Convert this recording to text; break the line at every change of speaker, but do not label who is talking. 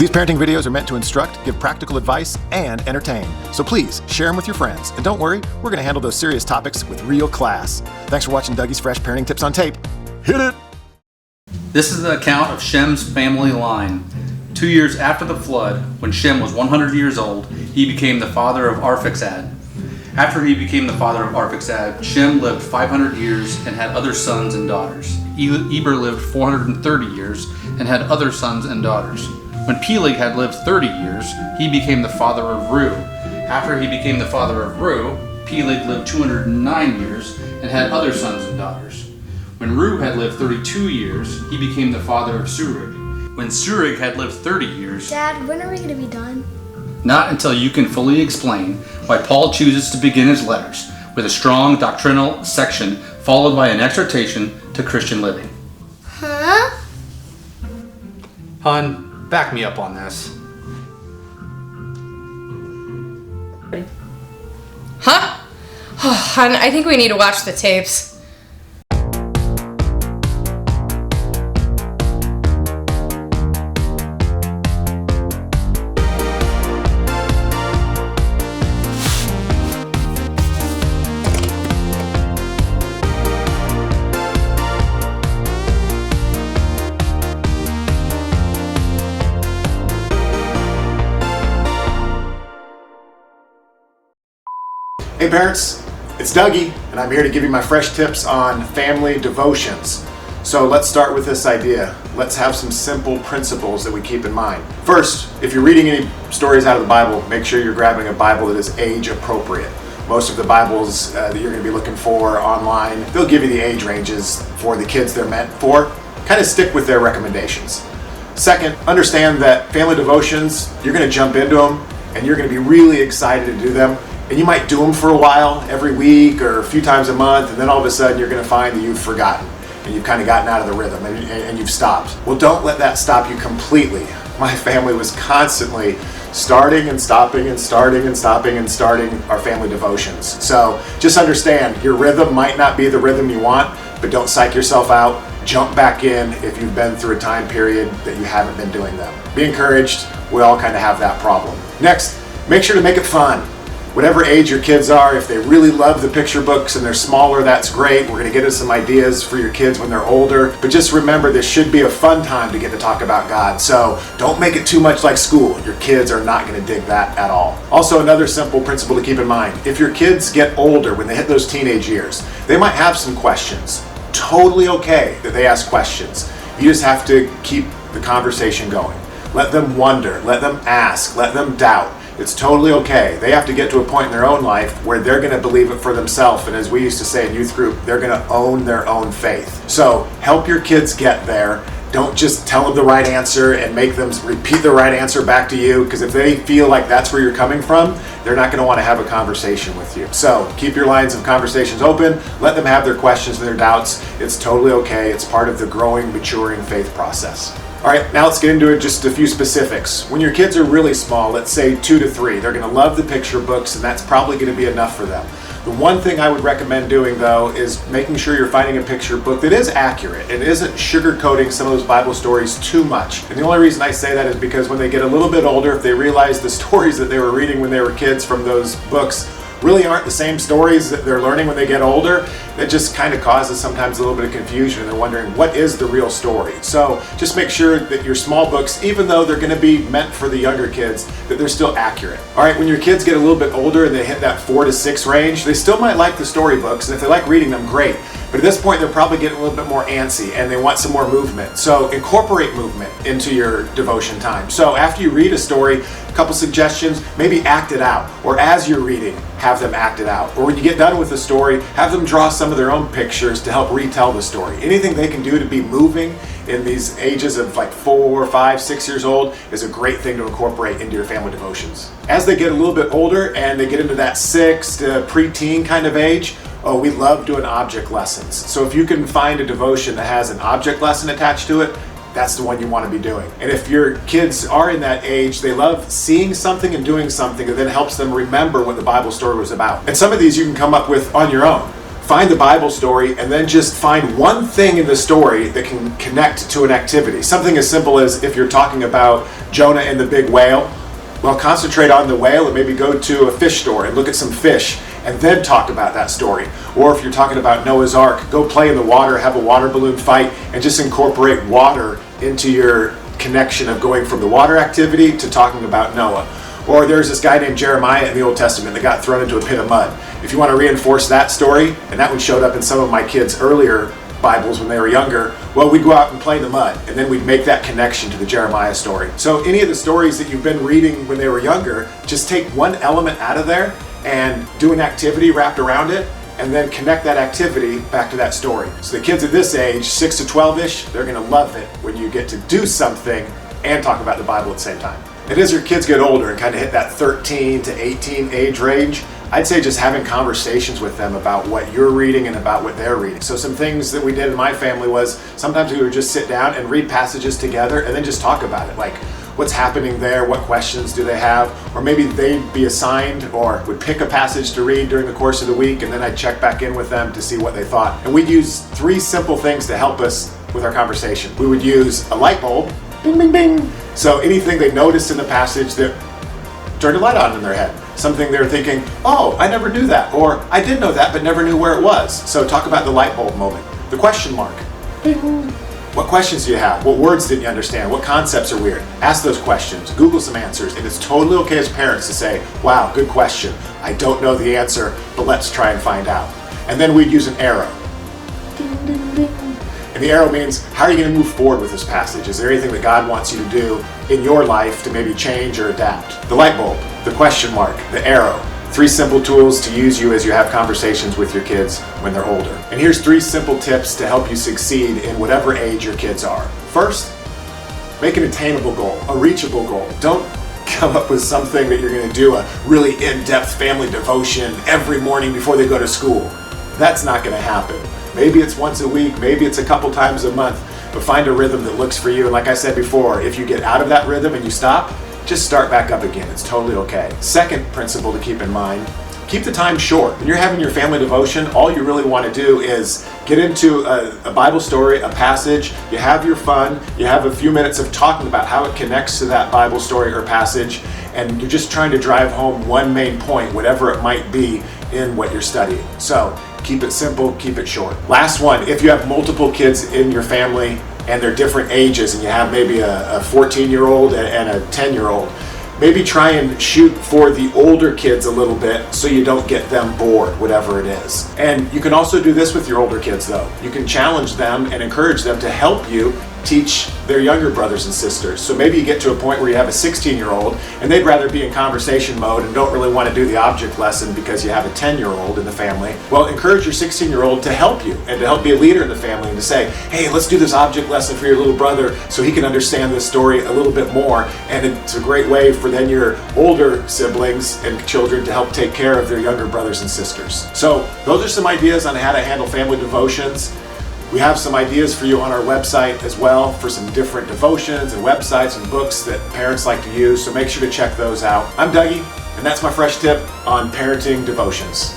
These parenting videos are meant to instruct, give practical advice, and entertain. So please share them with your friends. And don't worry, we're going to handle those serious topics with real class. Thanks for watching Dougie's Fresh Parenting Tips on Tape. Hit it!
This is the account of Shem's family line. 2 years after the flood, when Shem was 100 years old, he became the father of Arphaxad. After he became the father of Arphaxad, Shem lived 500 years and had other sons and daughters. Eber lived 430 years and had other sons and daughters. When Peleg had lived 30 years, he became the father of Reu. After he became the father of Reu, Peleg lived 209 years and had other sons and daughters. When Reu had lived 32 years, he became the father of Serug. When Serug had lived 30 years...
Dad, when are we going to be done?
Not until you can fully explain why Paul chooses to begin his letters with a strong doctrinal section followed by an exhortation to Christian living.
Huh?
Hun, back me up on this.
Huh? Oh, hon, I think we need to watch the tapes.
Hey parents, it's Dougie, and I'm here to give you my fresh tips on family devotions. So let's start with this idea. Let's have some simple principles that we keep in mind. First, if you're reading any stories out of the Bible, make sure you're grabbing a Bible that is age appropriate. Most of the Bibles that you're going to be looking for online, they'll give you the age ranges for the kids they're meant for. Kind of stick with their recommendations. Second, understand that family devotions, you're going to jump into them and you're going to be really excited to do them. And you might do them for a while, every week or a few times a month, and then all of a sudden you're going to find that you've forgotten and you've kind of gotten out of the rhythm and you've stopped. Well, don't let that stop you completely. My family was constantly starting and stopping and starting and stopping and starting our family devotions. So just understand, your rhythm might not be the rhythm you want, but don't psych yourself out. Jump back in if you've been through a time period that you haven't been doing them. Be encouraged. We all kind of have that problem. Next, make sure to make it fun. Whatever age your kids are, if they really love the picture books and they're smaller, that's great. We're going to get us some ideas for your kids when they're older. But just remember, this should be a fun time to get to talk about God. So don't make it too much like school. Your kids are not going to dig that at all. Also, another simple principle to keep in mind. If your kids get older, when they hit those teenage years, they might have some questions. Totally okay that they ask questions. You just have to keep the conversation going. Let them wonder, let them ask, let them doubt. It's totally okay. They have to get to a point in their own life where they're going to believe it for themselves. And as we used to say in youth group, they're going to own their own faith. So help your kids get there. Don't just tell them the right answer and make them repeat the right answer back to you. Because if they feel like that's where you're coming from, they're not going to want to have a conversation with you. So keep your lines of conversations open. Let them have their questions and their doubts. It's totally okay. It's part of the growing, maturing faith process. All right, now let's get into it, just a few specifics. When your kids are really small, let's say 2 to 3, they're going to love the picture books, and that's probably going to be enough for them. The one thing I would recommend doing, though, is making sure you're finding a picture book that is accurate and isn't sugarcoating some of those Bible stories too much. And the only reason I say that is because when they get a little bit older, if they realize the stories that they were reading when they were kids from those books really aren't the same stories that they're learning when they get older, that just kind of causes sometimes a little bit of confusion, and they're wondering what is the real story. So just make sure that your small books, even though they're going to be meant for the younger kids, that they're still accurate. All right, when your kids get a little bit older and they hit that 4 to 6 range, they still might like the storybooks, and if they like reading them, great. But at this point, they're probably getting a little bit more antsy and they want some more movement. So incorporate movement into your devotion time. So after you read a story, a couple suggestions, maybe act it out. Or as you're reading, have them act it out. Or when you get done with the story, have them draw some of their own pictures to help retell the story. Anything they can do to be moving in these ages of like 4, 5, 6 years old is a great thing to incorporate into your family devotions. As they get a little bit older and they get into that 6 to preteen kind of age, oh, we love doing object lessons. So if you can find a devotion that has an object lesson attached to it, that's the one you want to be doing. And if your kids are in that age, they love seeing something and doing something that then helps them remember what the Bible story was about. And some of these you can come up with on your own. find the Bible story and then just find one thing in the story that can connect to an activity. Something as simple as if you're talking about Jonah and the big whale, well, concentrate on the whale and maybe go to a fish store and look at some fish and then talk about that story. Or if you're talking about Noah's Ark, go play in the water, have a water balloon fight, and just incorporate water into your connection of going from the water activity to talking about Noah. Or there's this guy named Jeremiah in the Old Testament that got thrown into a pit of mud. If you want to reinforce that story, and that one showed up in some of my kids' earlier Bibles when they were younger, well, we'd go out and play in the mud, and then we'd make that connection to the Jeremiah story. So any of the stories that you've been reading when they were younger, just take one element out of there and do an activity wrapped around it, and then connect that activity back to that story. So the kids at this age, 6 to 12-ish, they're gonna love it when you get to do something and talk about the Bible at the same time. And as your kids get older and kind of hit that 13 to 18 age range, I'd say just having conversations with them about what you're reading and about what they're reading. So some things that we did in my family was sometimes we would just sit down and read passages together and then just talk about it. Like, what's happening there, what questions do they have, or maybe they'd be assigned or would pick a passage to read during the course of the week, and then I'd check back in with them to see what they thought. And we'd use 3 simple things to help us with our conversation. We would use a light bulb, bing, bing, bing. So anything they noticed in the passage that turned a light on in their head. Something they're thinking, oh, I never knew that, or I did know that but never knew where it was. So talk about the light bulb moment. The question mark. What questions do you have? What words didn't you understand? What concepts are weird? Ask those questions. Google some answers. And it's totally okay as parents to say, wow, good question. I don't know the answer, but let's try and find out. And then we'd use an arrow. Ding, ding, ding. And the arrow means, how are you going to move forward with this passage? Is there anything that God wants you to do in your life to maybe change or adapt? The light bulb, the question mark, the arrow. 3 simple tools to use you as you have conversations with your kids when they're older. And here's 3 simple tips to help you succeed in whatever age your kids are. First, make an attainable goal, a reachable goal. Don't come up with something that you're going to do a really in-depth family devotion every morning before they go to school. That's not going to happen. Maybe it's once a week, maybe it's a couple times a month, but find a rhythm that looks for you. And like I said before, if you get out of that rhythm and you stop, just start back up again. It's totally okay. Second principle to keep in mind, keep the time short. When you're having your family devotion, all you really want to do is get into a Bible story, a passage, you have your fun, you have a few minutes of talking about how it connects to that Bible story or passage, and you're just trying to drive home one main point, whatever it might be in what you're studying. So keep it simple, keep it short. Last one, if you have multiple kids in your family and they're different ages and you have maybe a 14-year-old and a 10-year-old, maybe try and shoot for the older kids a little bit so you don't get them bored, whatever it is. And you can also do this with your older kids though. You can challenge them and encourage them to help you teach their younger brothers and sisters. So maybe you get to a point where you have a 16-year-old and they'd rather be in conversation mode and don't really want to do the object lesson because you have a 10-year-old in the family. Well, encourage your 16-year-old to help you and to help be a leader in the family and to say, hey, let's do this object lesson for your little brother so he can understand this story a little bit more. And it's a great way for then your older siblings and children to help take care of their younger brothers and sisters. So those are some ideas on how to handle family devotions. We have some ideas for you on our website as well for some different devotions and websites and books that parents like to use, so make sure to check those out. I'm Dougie, and that's my fresh tip on parenting devotions.